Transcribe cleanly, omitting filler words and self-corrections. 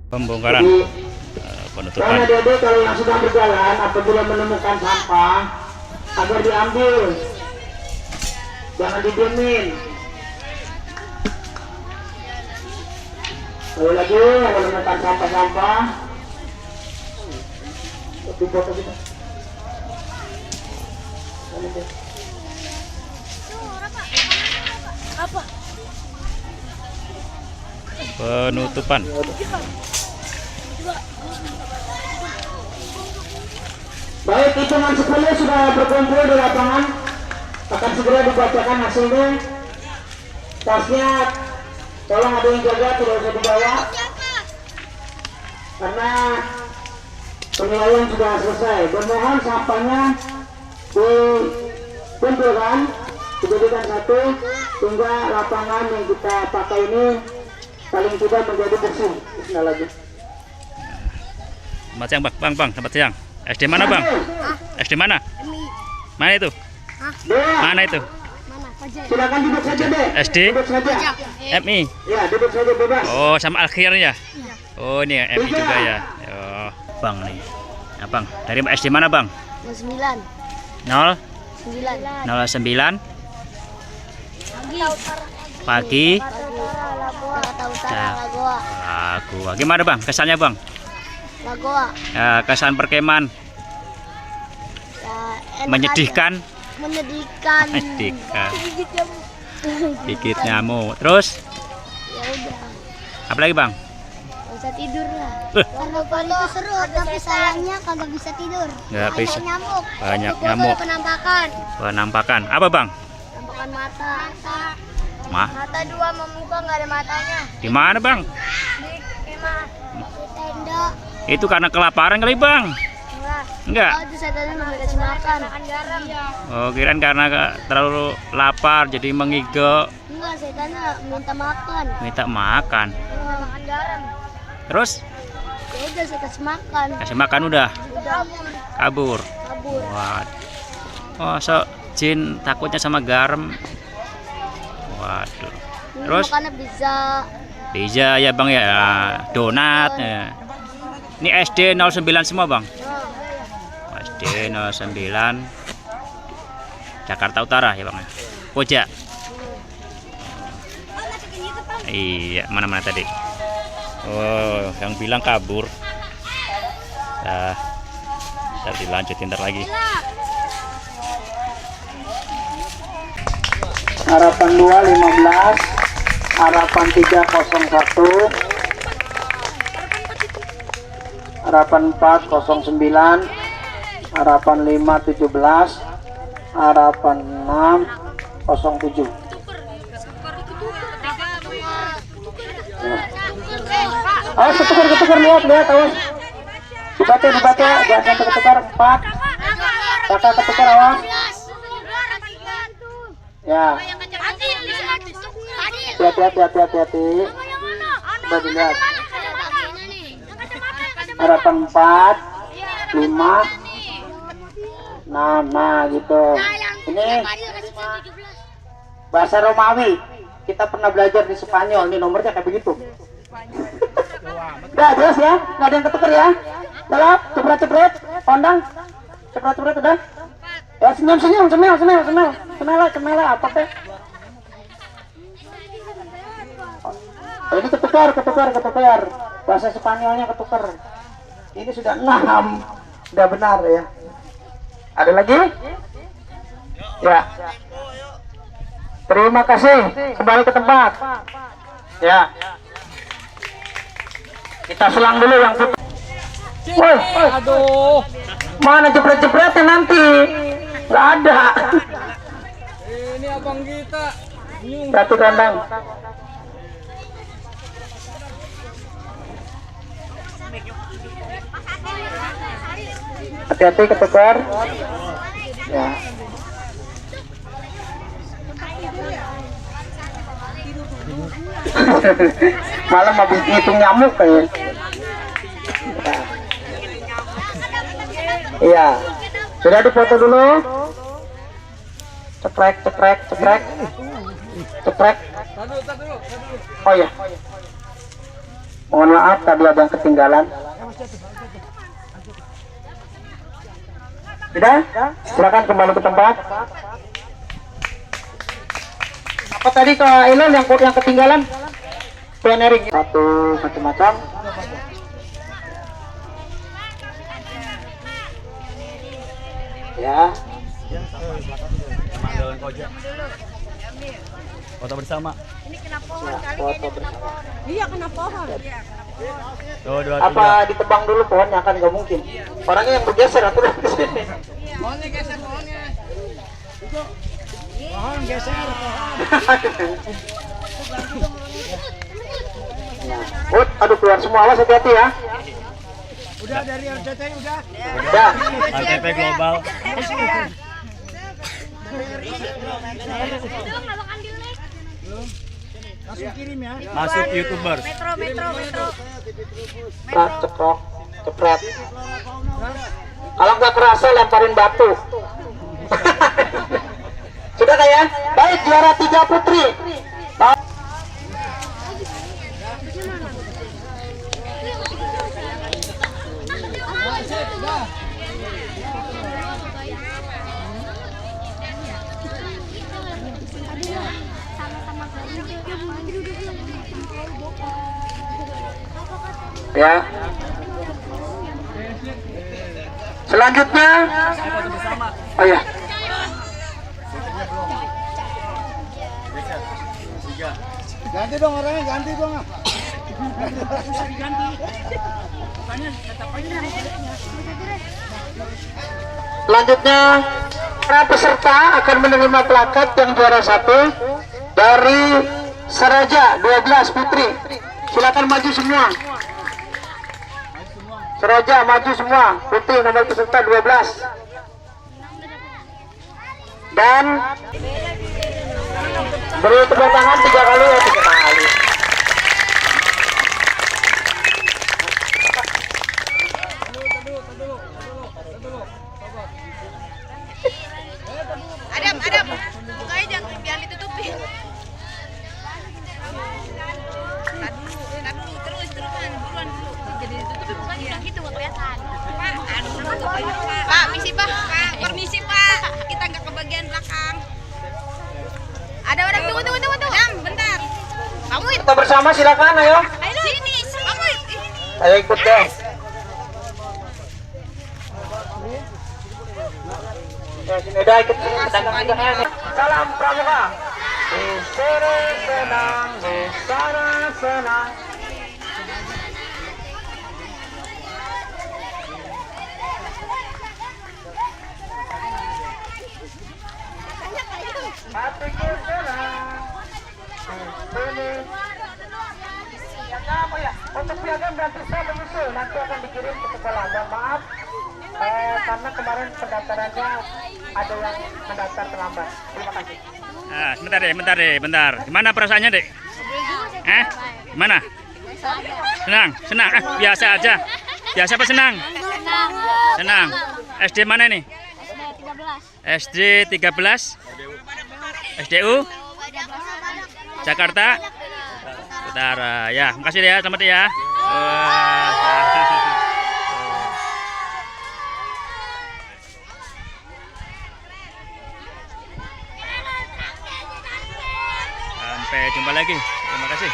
Pembongkaran penutupan. Karena adik-adik kalau yang sedang berjalan apabila menemukan sampah agar diambil, jangan didiemin. Kalau lagi menemukan sampah-sampah, di foto kita. Apa? Penutupan. Baik, hitungan 10 sudah berkumpul di lapangan. Akan segera dibacakan hasilnya. Tasnya tolong ada yang jaga, tidak usah dibawa. Karena penilaian sudah selesai. Bermohon sampahnya dikumpulkan, dijadikan satu, sehingga lapangan yang kita pakai ini paling tidak menjadi bersih. Bismillah lagi. Selamat siang bang, selamat siang. SD mana bang? SD mana? Mana itu? Mana itu? Silakan duduk saja deh. SD? Duduk saja. MI? Ya, duduk saja bebas. Oh, sama akhirnya. Oh, ini MI juga ya. Oh, bang nih. Ya, bang, dari SD mana bang? 9. 0? 9. 09? Pagi? Jakarta Utara, Lagoa. Lagoa. Gimana bang kesannya bang? Lagoa. Kesan perkemahan Ya, enak menyedihkan? aja. Menyedihkan. Menyedihkan. Dikit nyamuk. Terus? Ya udah. Apa lagi bang? Gak usah tidur lah. Karena itu seru, tapi sayangnya kagak bisa tidur. Nggak bisa. Banyak nyamuk. Banyak Itu nyamuk. Penampakan. Penampakan. Apa bang? Penampakan mata. Mata 2 sama muka nggak ada matanya. Di mana bang? Di kemah. Di tenda. Itu karena kelaparan kali bang? Enggak. Enggak. Oh, itu setannya nggak dikasih makan. Garam. Oh, kirain karena terlalu lapar jadi mengigau. Enggak, setannya minta makan. Minta makan. Makan garam. Terus? Ya udah saya kasih makan. Kasih makan udah. Udah Kabur. kabur. Waduh. Oh, so jin takutnya sama garam. Waduh. Terus? Makannya bisa. Pizza ya bang ya. Donat ya. Ini SD 09 semua bang. SD 09 Jakarta Utara ya bang ya. Koja. Iya, mana-mana tadi. Oh, yang bilang kabur. Nah, kita dilanjutin ntar lagi. Harapan 2 15, harapan 3 01, harapan 4 09, harapan 5 17, harapan 6 07. Awas ketukar lihat awas. Dibaca jangan sampai ketukar. 4 kakak ketukar awas ya. Hati-hati. Coba dilihat. Harapan 4 5 nah gitu. Ini bahasa Romawi, kita pernah belajar di Spanyol. Ini nomornya kayak begitu. Udah jelas ya, nggak ada yang ketukar ya. Dalam cepret kondang, cepret udah. Ya senyum apa teh? Oh, ini ketukar. Bahasa Spanyolnya ketukar. Ini sudah 6, udah benar ya. Ada lagi? Ya. Terima kasih. Kembali ke tempat. Ya. Kita selang dulu yang putih. Woi, Aduh, mana jepret-jepretnya nanti? Nggak ada. ini abang kita. Satu kandang. Hati-hati ketukar. Ya. Malam habis ngitung nyamuk kayak. Iya. Sudah dipoto dulu. Ceprek. Tadu. Oh ya. Mohon maaf tadi ada yang ketinggalan. Sudah? Silakan kembali ke tempat. Apa tadi Kak Ilon yang ketinggalan? Planering satu macam-macam. Ya. Foto bersama. Foto bersama. Iya kena pohon. Tuh, 2, 3. Apa ditebang dulu pohonnya, kan nggak mungkin. Orangnya yang bergeser atau di sini. Pohonnya geser pohonnya. Pohon geser pohon. Aduh keluar semua, awas hati-hati ya. Udah dari RCTI udah. Udah. RTP global. Langsung kirim ya. Masuk YouTubers. Metro. Nah, cekrok, cepret. Kalau nggak kerasa lemparin batu. Sudah Kak ya? Baik, juara 3 putri. Ya. Selanjutnya, oh ya, Ganti dong orangnya, ganti dong. selanjutnya para peserta akan menerima plakat yang juara 1 dari Seraja 12 Putri. Silakan maju semua. Seraja maju semua. Putri nomor peserta 12. Dan beri tepuk tangan 3 kali ya, 3 kali. Adam, bukanya jangan ditutupin. Terusan, buruan dulu. Jadi ditutupin bukannya gitu nggak kelihatan. Pak, misi Pak, permisi Pak, kita nggak ke bagian belakang. Ada orang tunggu. Adam, bentar. Kamu Kita bersama silakan, ayo. sini, kamu ini. Ayo ikut deh. Ya, sini udah ikut sini, pedagang juga ya. Salam pramuka. Di sini senang, di sana senang. Hatiku senang. Ini. Ya kamu ya. Untuk piagam nanti saya menyusul, nanti akan dikirim ke sekolah. Mohon maaf. Karena kemarin pendaftarannya ada yang mendaftar terlambat. Terima kasih. Ah, bentar. Gimana perasaannya, Dek? Gimana? Senang. Biasa aja. Biasa apa senang? Senang. SD mana nih? SD 13. SDU Jakarta Utara. Ya, makasih ya, selamat ya. Sampai jumpa lagi. Terima kasih.